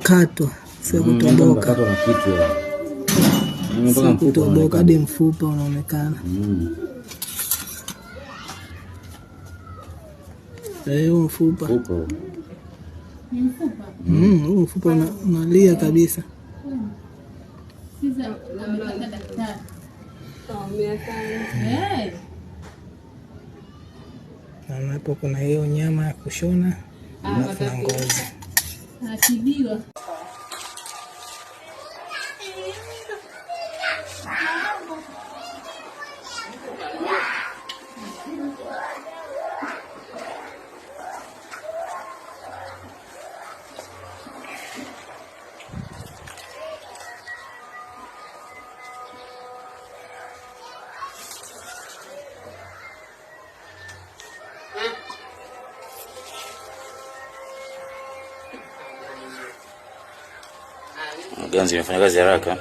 imekatwa, sio kutoboka. Katwa na kitu ya. Sio kutoboka, hadi mfupa unaonekana. Mfupa. Ni mfupa? Mfupa unalia kabisa. Sasa amepata daktari. Na hapo kuna hiyo nyama ya kushona na ngozi. Atibiwa. Ganzi imefanya kazi haraka.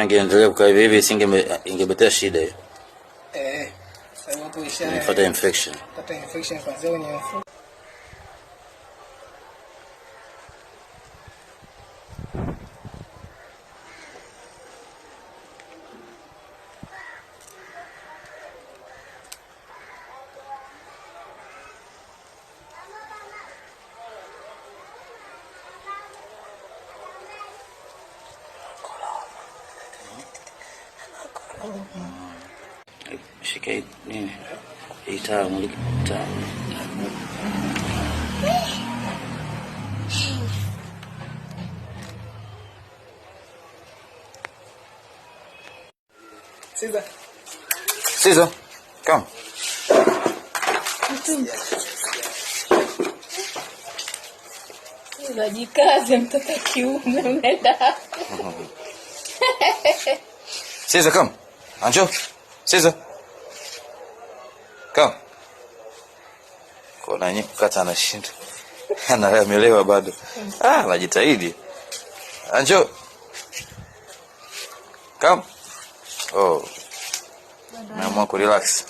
Angeendelea kukaa hivi ingebetea shida hiyo. Sababu Pata infection. Pata infection kwa zao ni mfupa. Shika nini? Ita muliki taa. Caesar, come. Unajikaza mtoto kiume unaenda. Caesar, come. Anjo. Caesar. Come. Kuna nini kukata anashinda. Anaelewa bado. Anajitahidi. Anjo. Come. Oh. Naamua kurelax.